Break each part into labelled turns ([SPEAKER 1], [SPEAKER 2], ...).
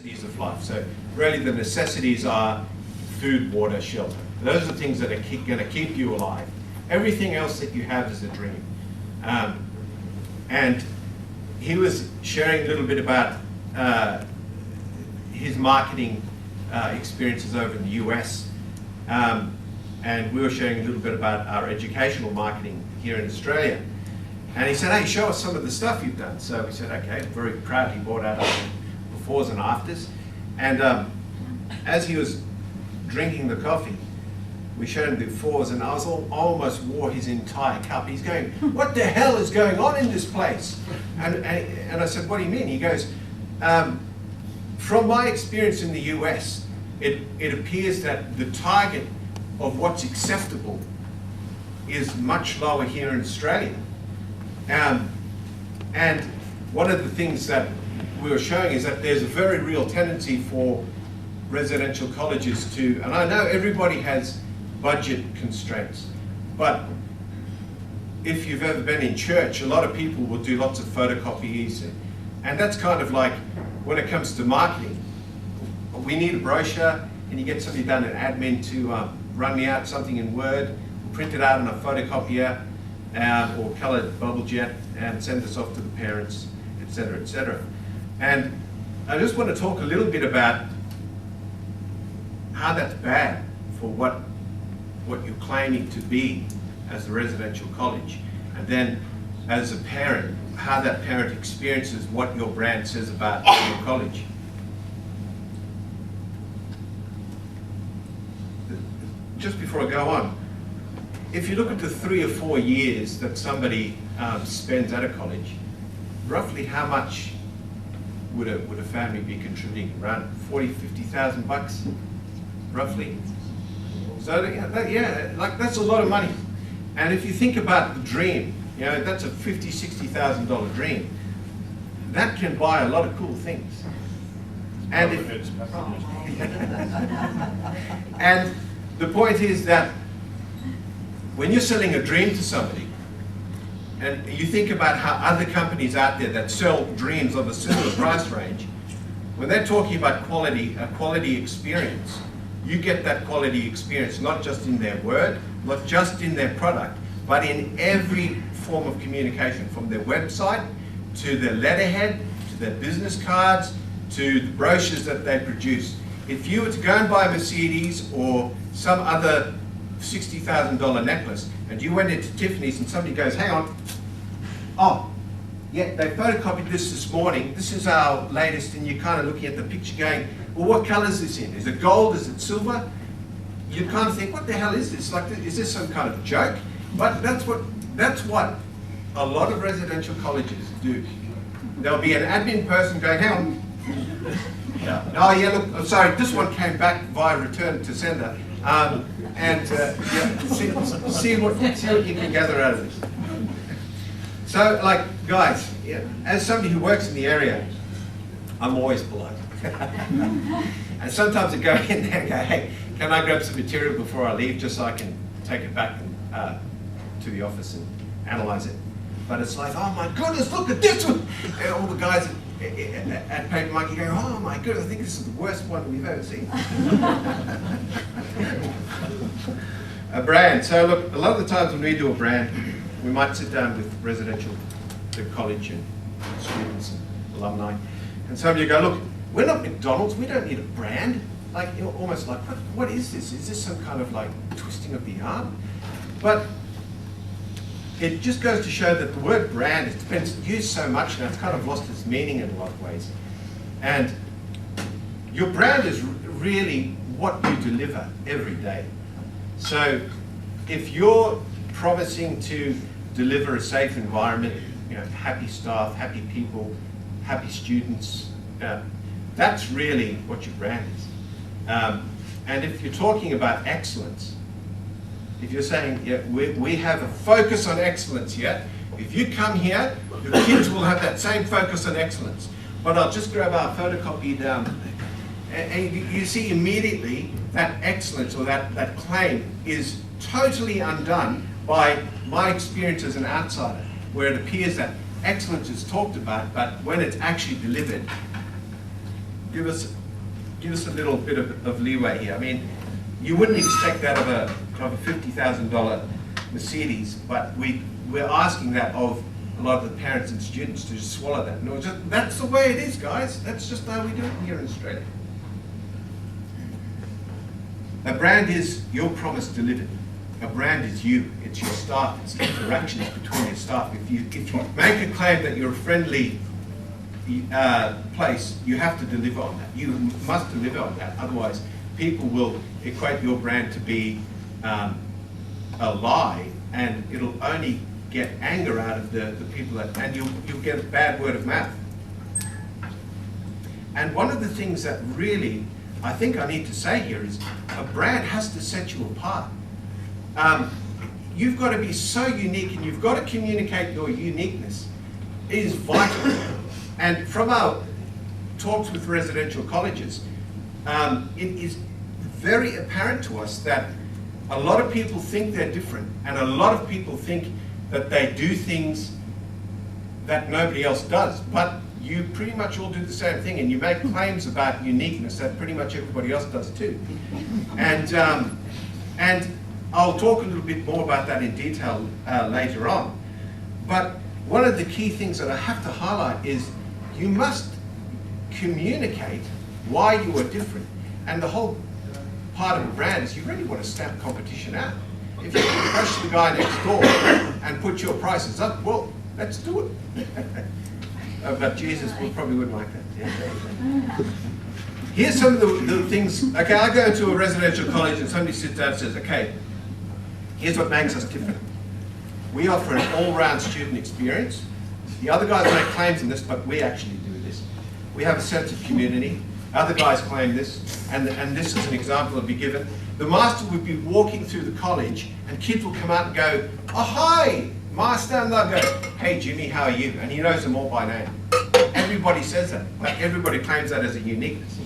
[SPEAKER 1] necessities of life. So really the necessities are food, water, shelter. Those are things that are going to keep you alive. Everything else that you have is a dream. And he was sharing a little bit about his marketing experiences over in the US. And we were sharing a little bit about our educational marketing here in Australia. And he said, hey, show us some of the stuff you've done. So we said, okay, very proudly brought out our befores and afters. And as he was drinking the coffee, we showed him the befores, and I was almost wore his entire cup. He's going, what the hell is going on in this place? And I said, what do you mean? He goes, from my experience in the US, it appears that the target of what's acceptable is much lower here in Australia. And one of the things that we were showing is that there's a very real tendency for residential colleges to, and I know everybody has budget constraints, but if you've ever been in church, a lot of people will do lots of photocopies, and that's kind of like, when it comes to marketing, we need a brochure. Can you get somebody done in admin to run me out something in Word, print it out on a photocopier, or colored bubble jet, and send this off to the parents, etc., etc. And I just want to talk a little bit about how that's bad for what you're claiming to be as a residential college, and then as a parent, how that parent experiences what your brand says about your college. Just before I go on, if you look at the 3 or 4 years that somebody spends at a college, roughly how much would a family be contributing? Around 40, 50,000 bucks, roughly. So yeah, like that's a lot of money. And if you think about the dream, you know, that's a $50,000, $60,000 dream. That can buy a lot of cool things. And and the point is that when you're selling a dream to somebody, and you think about how other companies out there that sell dreams of a similar price range, when they're talking about quality, a quality experience, you get that quality experience not just in their word, not just in their product, but in every form of communication, from their website to their letterhead, to their business cards, to the brochures that they produce. If you were to go and buy a Mercedes or some other $60,000 necklace, and you went into Tiffany's and somebody goes, hang on, oh, yeah, they photocopied this morning, this is our latest, and you're kind of looking at the picture going, well, what color is this in? Is it gold? Is it silver? You kind of think, what the hell is this? Like, is this some kind of joke? But that's what a lot of residential colleges do. There'll be an admin person going, hang on. Oh yeah, look, I'm sorry, this one came back via return to sender. Yeah, see what you can gather out of this. So, like, guys, yeah, as somebody who works in the area, I'm always polite. And sometimes I go in there and go, hey, can I grab some material before I leave, just so I can take it back to the office and analyze it. But it's like, oh my goodness, look at this one! And all the guys at Paper Monkey go, oh my goodness, I think this is the worst one we've ever seen. A brand. So look, a lot of the times when we do a brand, we might sit down with the college and students and alumni, and some of you go, look, we're not McDonald's, we don't need a brand. Like, you know, almost like, what is this? Is this some kind of like twisting of the arm? But it just goes to show that the word brand has been used so much now, it's kind of lost its meaning in a lot of ways. And your brand is really what you deliver every day. So if you're promising to deliver a safe environment, you know, happy staff, happy people, happy students, that's really what your brand is. And if you're talking about excellence, if you're saying, yeah, we have a focus on excellence here, if you come here, your kids will have that same focus on excellence. But I'll just grab our photocopy down, and you see immediately that excellence or that claim is totally undone by my experience as an outsider, where it appears that excellence is talked about, but when it's actually delivered, give us a little bit of leeway here. I mean, you wouldn't expect that of a $50,000 Mercedes, but we're asking that of a lot of the parents and students to just swallow that. No, that's the way it is, guys. That's just how we do it here in Australia. A brand is your promise delivered. A brand is you. It's your staff. It's the interactions between your staff. If you make a claim that you're a friendly place, you have to deliver on that. You must deliver on that. Otherwise, people will equate your brand to be a lie, and it'll only get anger out of the people and you'll get a bad word of mouth. And one of the things that really I think I need to say here is a brand has to set you apart. You've got to be so unique, and you've got to communicate your uniqueness. It is vital. And from our talks with residential colleges, it is very apparent to us that a lot of people think they're different, and a lot of people think that they do things that nobody else does. But you pretty much all do the same thing, and you make claims about uniqueness that pretty much everybody else does too. And I'll talk a little bit more about that in detail later on. But one of the key things that I have to highlight is you must communicate why you are different. And the whole part of a brand is you really want to stamp competition out. If you can crush the guy next door and put your prices up, well, let's do it. But Jesus probably wouldn't like that. Yeah. Here's some of the things. Okay, I go to a residential college and somebody sits down and says, okay, here's what makes us different. We offer an all-round student experience. The other guys make claims in this, but we actually do this. We have a sense of community. Other guys claim this, and this is an example I'll be given. The master would be walking through the college, and kids will come out and go, oh, hi, master, and they'll go, hey, Jimmy, how are you? And he knows them all by name. Everybody says that. Like, everybody claims that as a uniqueness.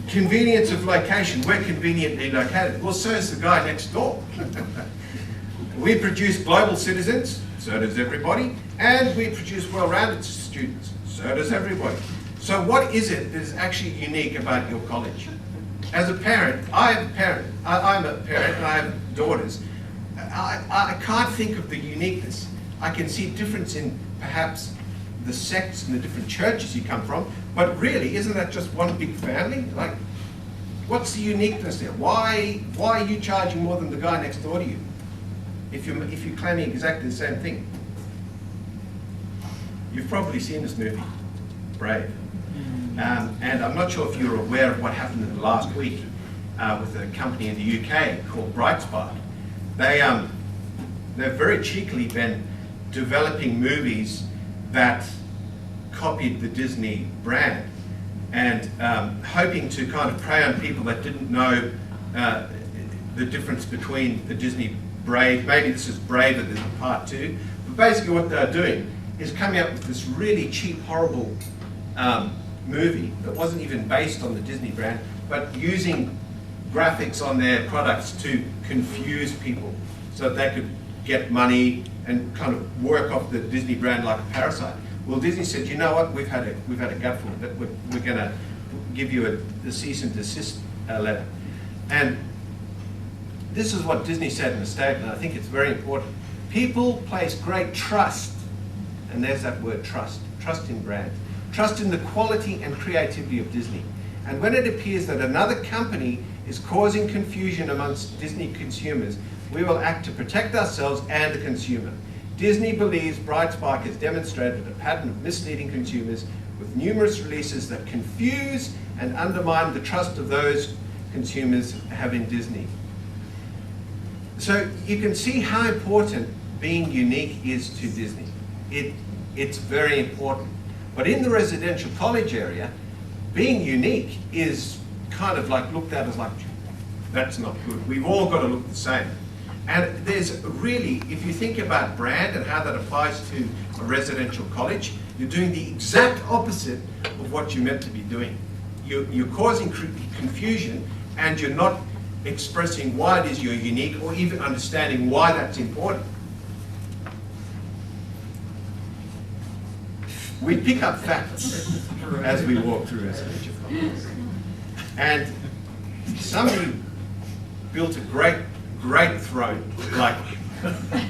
[SPEAKER 1] Convenience of location. We're conveniently located. Well, so is the guy next door. We produce global citizens, so does everybody, and we produce well-rounded students, so does everybody. So what is it that is actually unique about your college? As a parent, I'm a parent and I have daughters. I can't think of the uniqueness. I can see difference in perhaps the sects and the different churches you come from, but really, isn't that just one big family? Like, what's the uniqueness there? Why are you charging more than the guy next door to you if you're claiming exactly the same thing? You've probably seen this movie, Brave. And I'm not sure if you're aware of what happened in the last week with a company in the UK called Brightspark. They've very cheekily been developing movies that copied the Disney brand and hoping to kind of prey on people that didn't know the difference between the Disney Brave. Maybe this is Braver than part 2. But basically what they're doing is coming up with this really cheap, horrible movie that wasn't even based on the Disney brand, but using graphics on their products to confuse people so that they could get money and kind of work off the Disney brand like a parasite. Well, Disney said, you know what, we've had a gutful of it. We're going to give you a cease and desist letter. And this is what Disney said in a statement. I think it's very important. People place great trust, and there's that word trust in brand. Trust in the quality and creativity of Disney. And when it appears that another company is causing confusion amongst Disney consumers, we will act to protect ourselves and the consumer. Disney believes Brightspark has demonstrated a pattern of misleading consumers with numerous releases that confuse and undermine the trust of those consumers have in Disney. So you can see how important being unique is to Disney. It's very important. But in the residential college area, being unique is kind of like looked at as like, that's not good. We've all got to look the same. And there's really, if you think about brand and how that applies to a residential college, you're doing the exact opposite of what you're meant to be doing. You're causing confusion, and you're not expressing why it is you're unique or even understanding why that's important. we pick up facts as we walk through residential colleges. And somebody built a great throne. Like,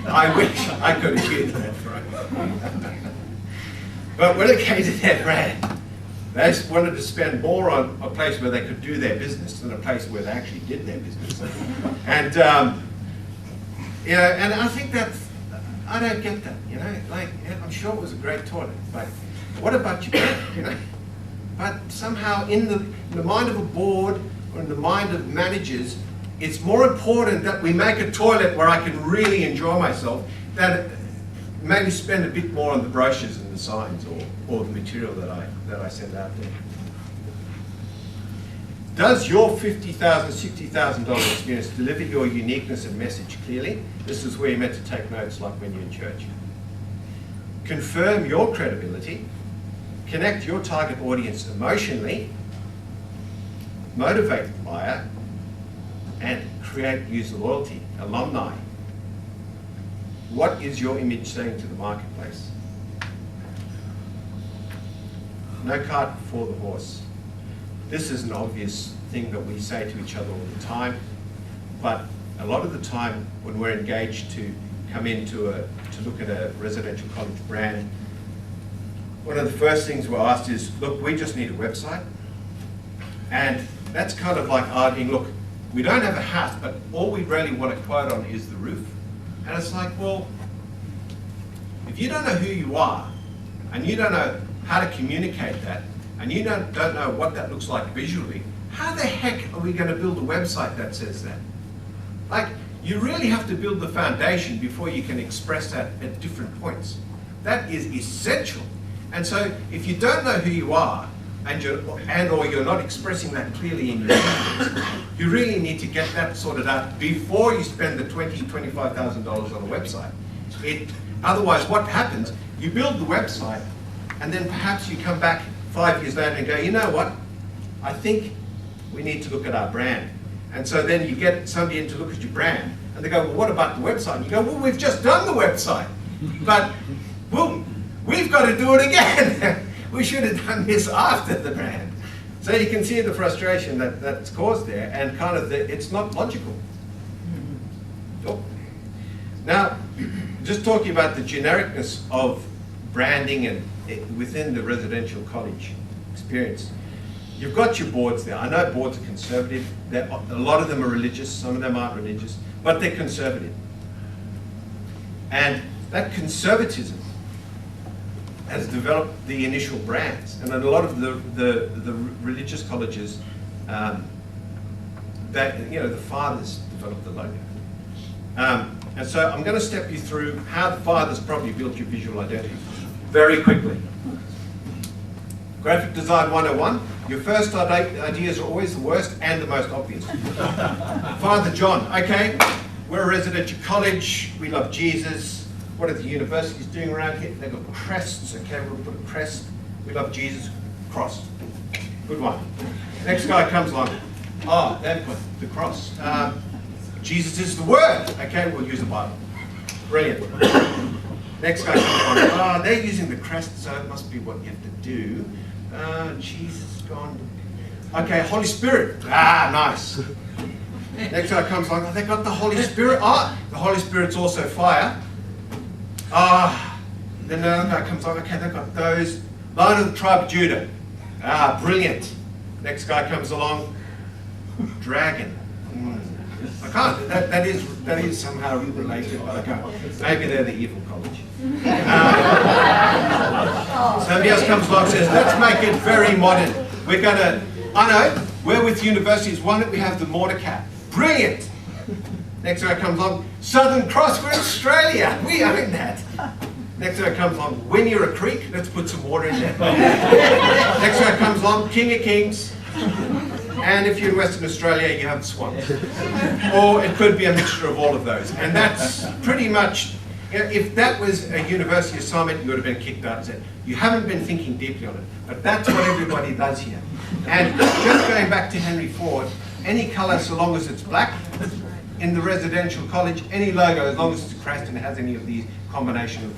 [SPEAKER 1] I wish I could have used that throne. But when it came to their brand, they just wanted to spend more on a place where they could do their business than a place where they actually did their business. And you know, and I think I don't get that. You know, like, I'm sure it was a great toilet, but what about your brand? You know, but somehow in the mind of a board or in the mind of managers, it's more important that we make a toilet where I can really enjoy myself than maybe spend a bit more on the brochures and the signs or the material that I send out there. Does your $50,000, $60,000 experience deliver your uniqueness and message clearly? This is where you're meant to take notes, like when you're in church. Confirm your credibility. Connect your target audience emotionally. Motivate the buyer. And create user loyalty, alumni. What is your image saying to the marketplace? No cart before the horse. This is an obvious thing that we say to each other all the time, but a lot of the time when we're engaged to come in to look at a residential college brand, one of the first things we're asked is, look, we just need a website. And that's kind of like arguing, look, we don't have a house, but all we really want to quote on is the roof. And it's like, well, if you don't know who you are, and you don't know how to communicate that, and you don't know what that looks like visually, how the heck are we going to build a website that says that? Like, you really have to build the foundation before you can express that at different points. That is essential. And so, if you don't know who you are, or you're not expressing that clearly in your images, you really need to get that sorted out before you spend the $20,000, $25,000 on a website. Otherwise, what happens, you build the website, and then perhaps you come back 5 years later and go, you know what, I think we need to look at our brand. And so then you get somebody in to look at your brand, and they go, well, what about the website? And you go, well, we've just done the website, but well, we've got to do it again. We should have done this after the brand. So you can see the frustration that's caused there, and kind of it's not logical. Oh. Now, just talking about the genericness of branding and within the residential college experience. You've got your boards there. I know boards are conservative. A lot of them are religious, some of them aren't religious, but they're conservative. And that conservatism has developed the initial brands. And a lot of the religious colleges, the fathers developed the logo. And so I'm going to step you through how the fathers probably built your visual identity very quickly. Graphic Design 101, your first ideas are always the worst and the most obvious. Father John, okay, we're a residential college, we love Jesus. What are the universities doing around here? They've got crests, okay, we'll put a crest. We love Jesus, cross. Good one. Next guy comes along. Oh, they've got the cross. Jesus is the word. Okay, we'll use the Bible. Brilliant. Next guy comes along. Oh, they're using the crest, so it must be what you have to do. Jesus is gone. Okay, Holy Spirit. Ah, nice. Next guy comes along. Oh, they got the Holy Spirit. Ah, the Holy Spirit's also fire. Then another guy comes along. Okay, they've got those. Lion of the tribe of Judah. Ah, brilliant. Next guy comes along. Dragon. I can't. That is somehow related, but I can't. Maybe they're the evil college. Somebody else comes along and says, let's make it very modern. We're going to, I know, we're with universities. Why don't we have the mortar cap? Brilliant. Next guy comes along, Southern Cross, we're Australia. We own that. Next guy comes along, when you're a creek, let's put some water in there. Next guy comes along, King of Kings. And if you're in Western Australia, you have the swamps. Or it could be a mixture of all of those. And that's pretty much, if that was a university assignment, you would have been kicked out and said, you haven't been thinking deeply on it. But that's what everybody does here. And just going back to Henry Ford, any colour so long as it's black, in the residential college, any logo as long as it's crest and it has any of these combination